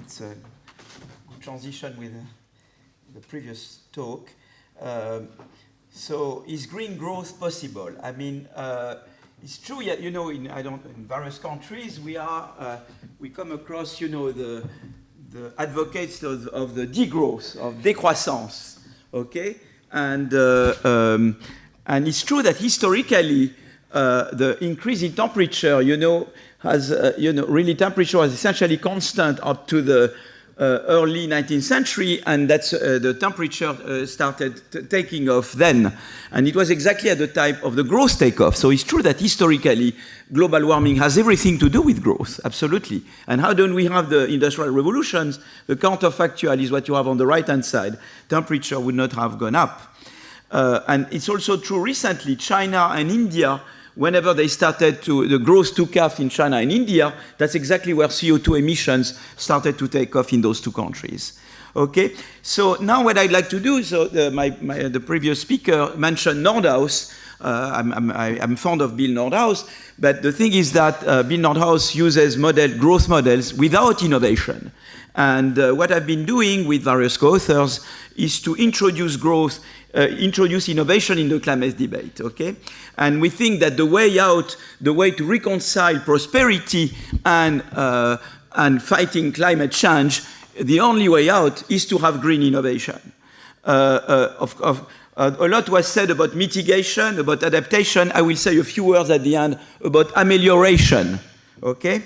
it's a good transition with the previous talk. So is green growth possible? I mean, it's true, you know, in various countries we come across, you know, the advocates of the degrowth, of décroissance, okay? And it's true that historically the increase in temperature, you know, has, really temperature was essentially constant up to the early 19th century, and that's the temperature started taking off then. And it was exactly at the time of the growth takeoff. So it's true that historically, global warming has everything to do with growth, absolutely. And how don't we have the industrial revolutions? The counterfactual is what you have on the right-hand side. Temperature would not have gone up. And it's also true recently, China and India, whenever they started the growth took off in China and India, that's exactly where CO2 emissions started to take off in those two countries. Okay, so now what I'd like to do, so the previous speaker mentioned Nordhaus. I'm fond of Bill Nordhaus, but the thing is that Bill Nordhaus uses growth models without innovation. And what I've been doing with various co-authors is to introduce growth, introduce innovation in the climate debate, okay? And we think that the way out, the way to reconcile prosperity and fighting climate change, the only way out is to have green innovation. A lot was said about mitigation, about adaptation. I will say a few words at the end about amelioration, okay?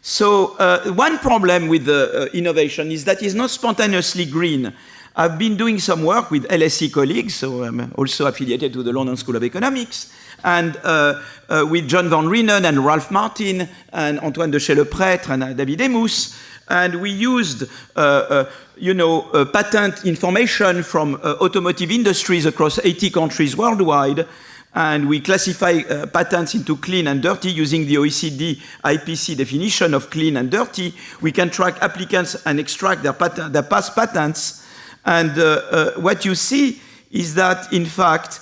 So one problem with the innovation is that it's not spontaneously green. I've been doing some work with LSE colleagues, so I'm also affiliated to the London School of Economics, and with John Van Reenen and Ralph Martin and Antoine de Chez-le-Prêtre and David Emus, and we used patent information from automotive industries across 80 countries worldwide, and we classify patents into clean and dirty using the OECD IPC definition of clean and dirty. We can track applicants and extract their past patents. And what you see is that, in fact,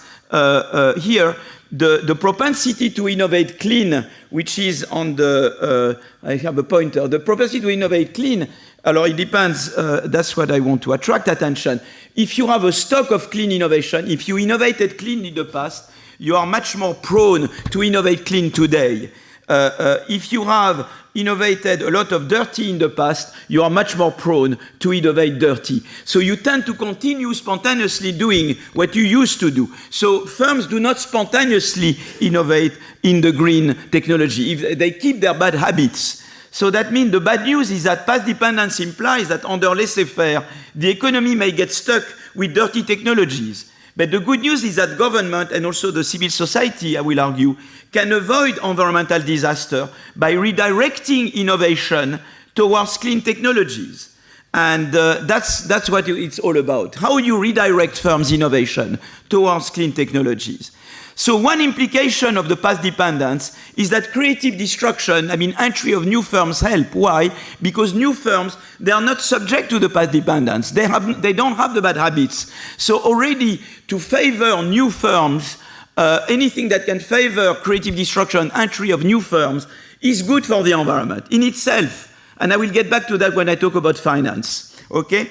here, the propensity to innovate clean, which is on the, I have a pointer, the propensity to innovate clean, alors it depends, that's what I want to attract attention. If you have a stock of clean innovation, if you innovated clean in the past, you are much more prone to innovate clean today. If you have innovated a lot of dirty in the past, you are much more prone to innovate dirty. So you tend to continue spontaneously doing what you used to do. So firms do not spontaneously innovate in the green technology. If they keep their bad habits. So that means the bad news is that past dependence implies that under laissez-faire, the economy may get stuck with dirty technologies. But the good news is that government and also the civil society, I will argue, can avoid environmental disaster by redirecting innovation towards clean technologies. And that's what it's all about. How you redirect firms' innovation towards clean technologies. So one implication of the past dependence is that creative destruction, entry of new firms help. Why? Because new firms, they are not subject to the past dependence. They don't have the bad habits. So already to favor new firms, anything that can favor creative destruction, entry of new firms, is good for the environment in itself. And I will get back to that when I talk about finance. Okay?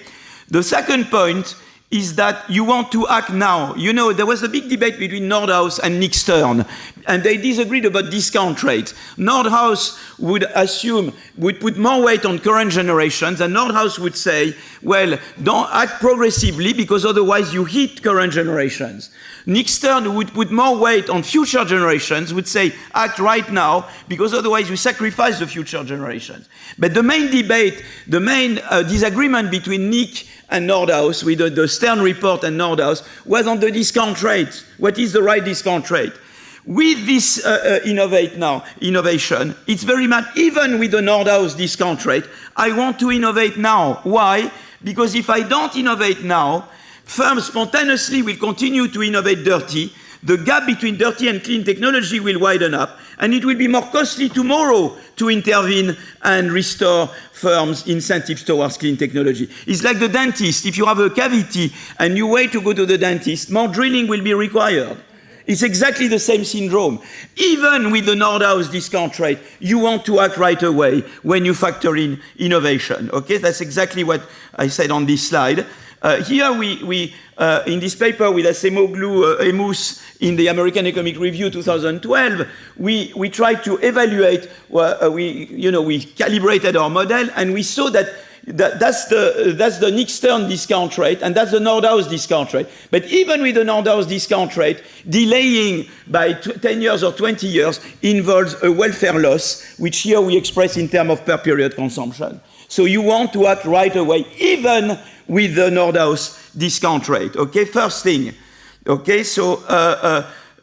The second point is that you want to act now. You know, there was a big debate between Nordhaus and Nick Stern, and they disagreed about discount rates. Nordhaus would put more weight on current generations, and Nordhaus would say, well, don't act progressively because otherwise you hit current generations. Nick Stern would put more weight on future generations, would say, act right now, because otherwise you sacrifice the future generations. But the main debate, the main disagreement between Nick and Nordhaus, with the Stern report and Nordhaus, was on the discount rate. What is the right discount rate? With this innovation, it's very much, even with the Nordhaus discount rate, I want to innovate now. Why? Because if I don't innovate now, firms spontaneously will continue to innovate dirty, the gap between dirty and clean technology will widen up, and it will be more costly tomorrow to intervene and restore firms' incentives towards clean technology. It's like the dentist. If you have a cavity and you wait to go to the dentist, more drilling will be required. It's exactly the same syndrome. Even with the Nordhaus discount rate, you want to act right away when you factor in innovation. Okay, that's exactly what I said on this slide. Here we in this paper with Acemoglu, Emus in the American Economic Review 2012, we tried to evaluate. We calibrated our model, and we saw that that's the Nick Stern discount rate, and that's the Nordhaus discount rate. But even with the Nordhaus discount rate, delaying by 10 years or 20 years involves a welfare loss, which here we express in terms of per period consumption. So you want to act right away, even with the Nordhaus discount rate. Okay, first thing. Okay, so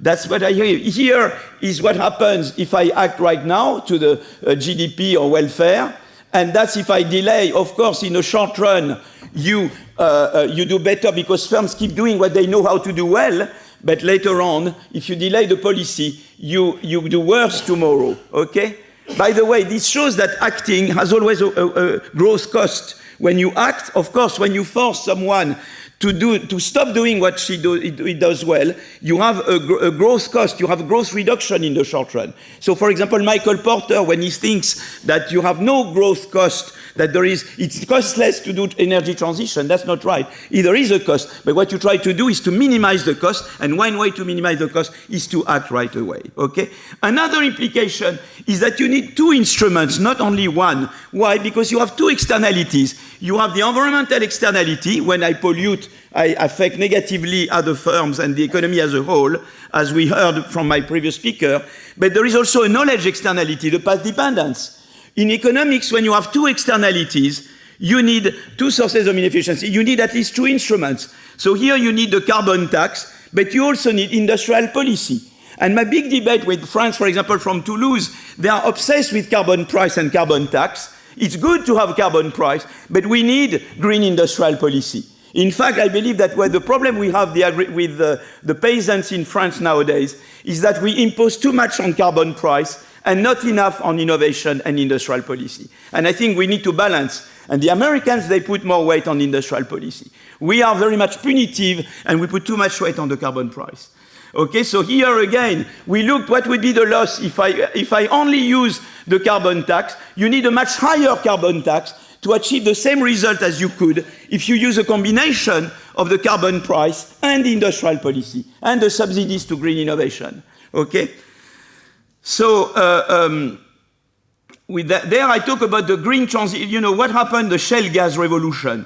that's what I hear. Here is what happens if I act right now to the GDP or welfare. And that's if I delay. Of course, in the short run, you do better because firms keep doing what they know how to do well. But later on, if you delay the policy, you do worse tomorrow. Okay? By the way, this shows that acting has always a gross cost. When you act, of course, when you force someone to stop doing what it does well, you have a growth cost, you have a growth reduction in the short run. So, for example, Michael Porter, when he thinks that you have no growth cost, that it's costless to do energy transition, that's not right. There is a cost, but what you try to do is to minimize the cost, and one way to minimize the cost is to act right away, okay? Another implication is that you need two instruments, not only one. Why? Because you have two externalities. You have the environmental externality. When I pollute, I affect negatively other firms and the economy as a whole, as we heard from my previous speaker. But there is also a knowledge externality, the path dependence. In economics, when you have two externalities, you need two sources of inefficiency. You need at least two instruments. So here you need the carbon tax, but you also need industrial policy. And my big debate with friends, for example, from Toulouse, they are obsessed with carbon price and carbon tax. It's good to have carbon price, but we need green industrial policy. In fact, I believe that where the problem we have with the peasants in France nowadays is that we impose too much on carbon price and not enough on innovation and industrial policy. And I think we need to balance. And the Americans, they put more weight on industrial policy. We are very much punitive, and we put too much weight on the carbon price. Okay, so here again, we looked what would be the loss if I only use the carbon tax. You need a much higher carbon tax to achieve the same result as you could if you use a combination of the carbon price and the industrial policy and the subsidies to green innovation. Okay? So, with that, there I talk about the green transition. You know, what happened, the shale gas revolution.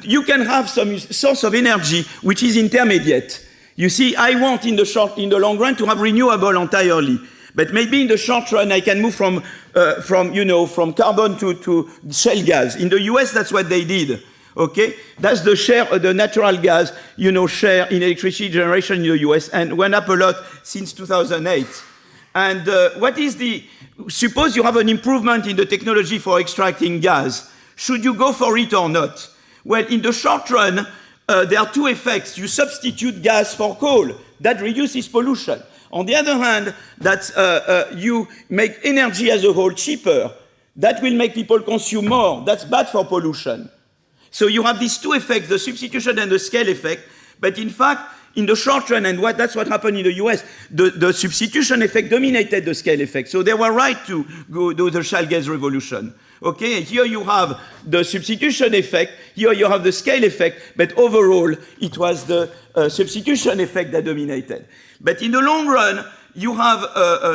You can have some source of energy which is intermediate. You see, I want in the long run to have renewable entirely. But maybe in the short run, I can move from carbon to shale gas. In the US, that's what they did. Okay? That's the share of the natural gas, share in electricity generation in the US, and went up a lot since 2008. And suppose you have an improvement in the technology for extracting gas. Should you go for it or not? Well, in the short run, there are two effects. You substitute gas for coal. That reduces pollution. On the other hand, you make energy as a whole cheaper. That will make people consume more. That's bad for pollution. So you have these two effects, the substitution and the scale effect. But in fact, in the short run, and that's what happened in the US, the substitution effect dominated the scale effect. So they were right to go do the shale gas revolution. Okay, here you have the substitution effect, here you have the scale effect, but overall, it was the substitution effect that dominated. But in the long run, you have,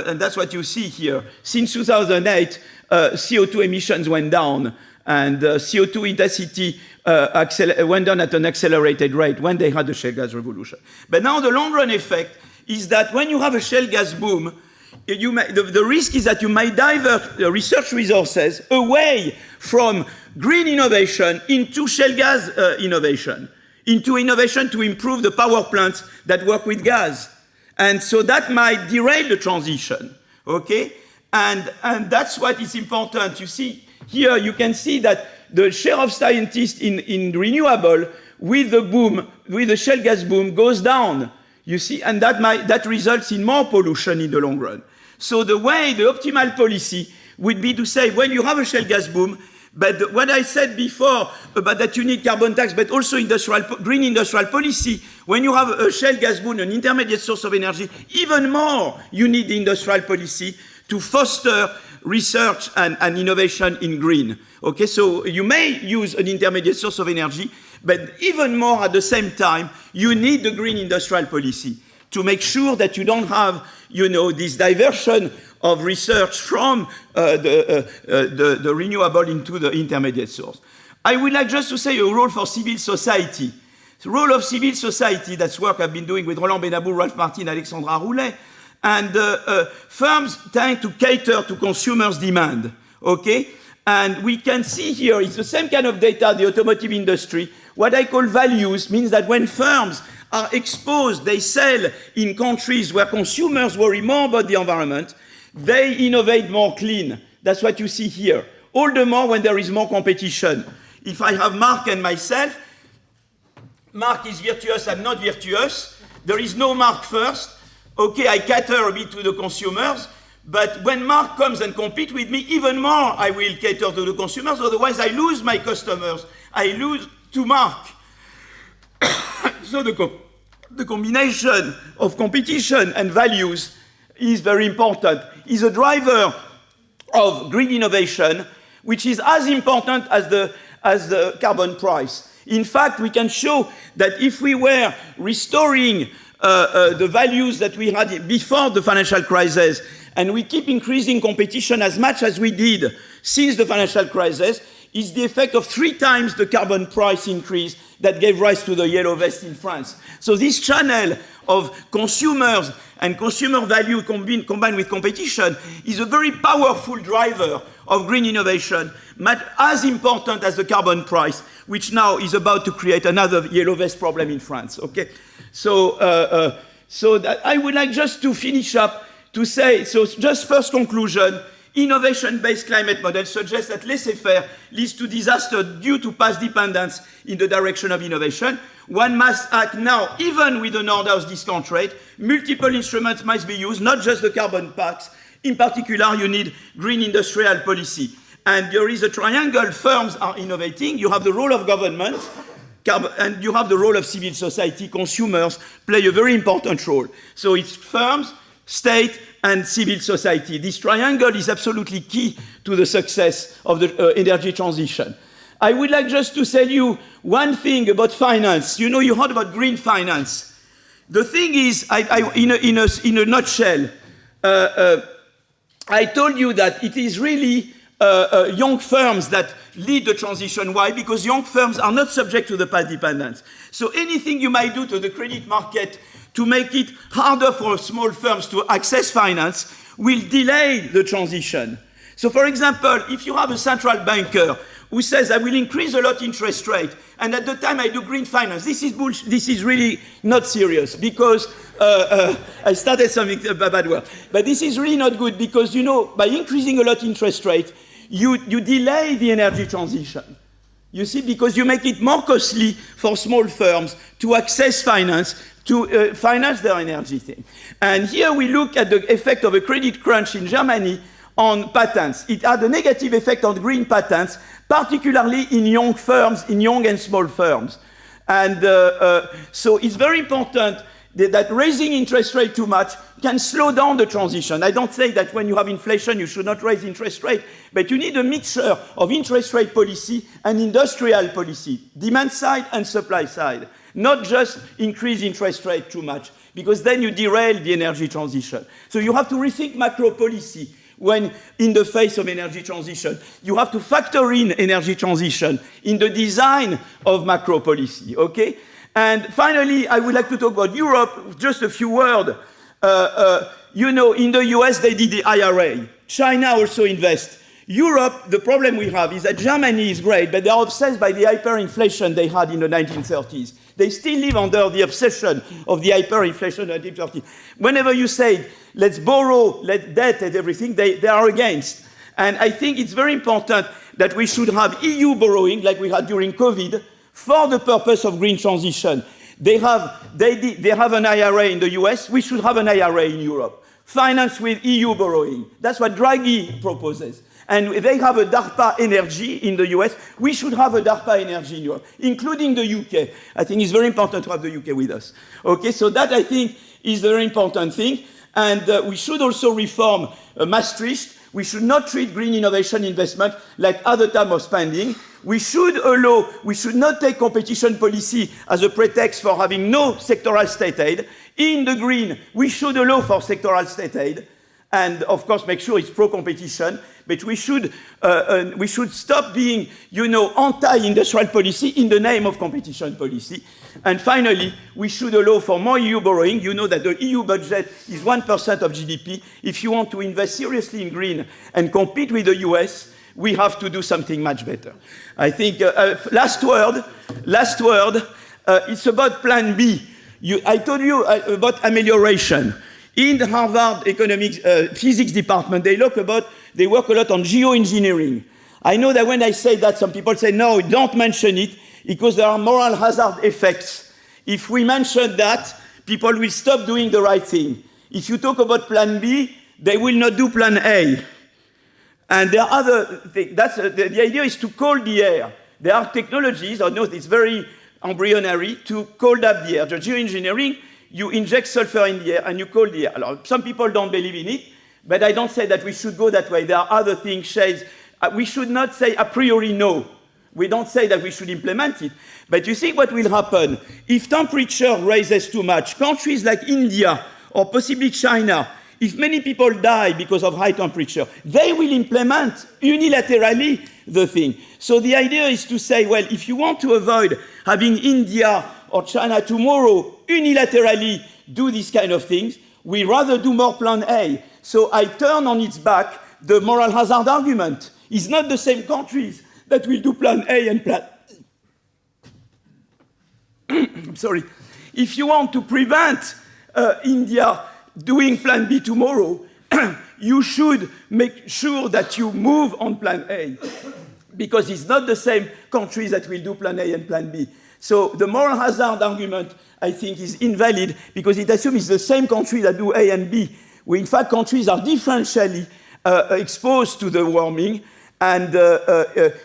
and that's what you see here, since 2008, CO2 emissions went down, and CO2 intensity went down at an accelerated rate when they had the shale gas revolution. But now the long run effect is that when you have a shale gas boom, the risk is that you might divert the research resources away from green innovation into shale gas innovation, into innovation to improve the power plants that work with gas. And so that might derail the transition, okay? And that's what is important. You see, here you can see that the share of scientists in renewable with the boom, with the shale gas boom, goes down. You see, and that results in more pollution in the long run. So the optimal policy would be to say, when you have a shale gas boom, But what I said before about that you need carbon tax, but also green industrial policy, when you have a shale gas boom, an intermediate source of energy, even more you need the industrial policy to foster research and innovation in green. Okay, so you may use an intermediate source of energy, but even more at the same time, you need the green industrial policy to make sure that you don't have, this diversion of research from the renewable into the intermediate source. I would like just to say a role for civil society. The role of civil society, that's work I've been doing with Roland Benabou, Ralph Martin, Alexandra Roulet, and firms tend to cater to consumers' demand, okay? And we can see here, it's the same kind of data, the automotive industry. What I call values means that when firms are exposed, they sell in countries where consumers worry more about the environment, they innovate more clean. That's what you see here. All the more when there is more competition. If I have Mark and myself, Mark is virtuous, I'm not virtuous. There is no Mark first. Okay, I cater a bit to the consumers, but when Mark comes and competes with me, even more I will cater to the consumers, otherwise I lose my customers. I lose to Mark. So the combination of competition and values is very important. Is a driver of green innovation, which is as important as the carbon price. In fact, we can show that if we were restoring the values that we had before the financial crisis, and we keep increasing competition as much as we did since the financial crisis, is the effect of 3 times the carbon price increase that gave rise to the yellow vest in France. So this channel of consumers and consumer value combined with competition is a very powerful driver of green innovation, as important as the carbon price, which now is about to create another yellow vest problem in France. Okay, so that I would like just to finish up to say, so just first conclusion, innovation-based climate models suggest that laissez-faire leads to disaster due to past dependence in the direction of innovation. One must act now, even with the Nordhaus discount rate. Multiple instruments must be used, not just the carbon tax. In particular, you need green industrial policy. And there is a triangle. Firms are innovating. You have the role of government, and you have the role of civil society. Consumers play a very important role. So it's firms, state, and civil society. This triangle is absolutely key to the success of the energy transition. I would like just to tell you one thing about finance. You heard about green finance. The thing is, in a nutshell, I told you that it is really young firms that lead the transition. Why? Because young firms are not subject to the past dependence. So anything you might do to the credit market to make it harder for small firms to access finance will delay the transition. So for example, if you have a central banker who says, I will increase a lot interest rate, and at the time I do green finance, this is bullshit. This is really not serious, because I started something bad word. But this is really not good, because, by increasing a lot interest rate, you delay the energy transition. You see, because you make it more costly for small firms to access finance, to finance their energy thing. And here we look at the effect of a credit crunch in Germany on patents. It had a negative effect on green patents, particularly in young firms, in young and small firms. And so it's very important that raising interest rate too much can slow down the transition. I don't say that when you have inflation you should not raise interest rate, but you need a mixture of interest rate policy and industrial policy, demand side and supply side, not just increase interest rate too much, because then you derail the energy transition. So you have to rethink macro policy when in the face of energy transition. You have to factor in energy transition in the design of macro policy, okay? And finally, I would like to talk about Europe, just a few words. In the US, they did the IRA. China also invests. Europe, the problem we have is that Germany is great, but they are obsessed by the hyperinflation they had in the 1930s. They still live under the obsession of the hyperinflation in the 1930s. Whenever you say, let's borrow, let's debt and everything, they are against. And I think it's very important that we should have EU borrowing, like we had during COVID, for the purpose of green transition. They have an IRA in the US, we should have an IRA in Europe. Finance with EU borrowing. That's what Draghi proposes. And they have a DARPA energy in the US. We should have a DARPA energy in Europe, including the UK. I think it's very important to have the UK with us. Okay, so that I think is a very important thing. And we should also reform Maastricht. We should not treat green innovation investment like other type of spending. We should not take competition policy as a pretext for having no sectoral state aid. In the green, we should allow for sectoral state aid. And of course, make sure it's pro-competition. But we should stop being, anti-industrial policy in the name of competition policy. And finally, we should allow for more EU borrowing. You know that the EU budget is 1% of GDP. If you want to invest seriously in green and compete with the US, we have to do something much better. I think, last word, it's about Plan B. I told you about amelioration. In the Harvard Physics Department, they work a lot on geoengineering. I know that when I say that, some people say, no, don't mention it, because there are moral hazard effects. If we mention that, people will stop doing the right thing. If you talk about Plan B, they will not do Plan A. And there are other things. The idea is to cold the air. There are technologies, I know it's very embryonary, to cold up the air. The geoengineering, you inject sulfur in the air and you cold the air. Some people don't believe in it, but I don't say that we should go that way. There are other things, shades. We should not say a priori no. We don't say that we should implement it. But you see what will happen? If temperature rises too much, countries like India or possibly China, if many people die because of high temperature, they will implement unilaterally the thing. So the idea is to say, well, if you want to avoid having India or China tomorrow unilaterally do these kind of things, we rather do more Plan A. So I turn on its back the moral hazard argument. It's not the same countries that will do Plan A and Plan... I'm sorry. If you want to prevent India doing Plan B tomorrow, you should make sure that you move on Plan A, because it's not the same countries that will do Plan A and Plan B. So the moral hazard argument, I think, is invalid, because it assumes it's the same country that do A and B, where in fact countries are differentially exposed to the warming. And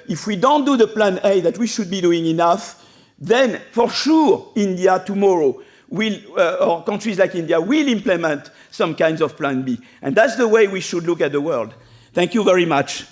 if we don't do the Plan A that we should be doing enough, then for sure India tomorrow will, or countries like India will implement some kinds of Plan B. And that's the way we should look at the world. Thank you very much.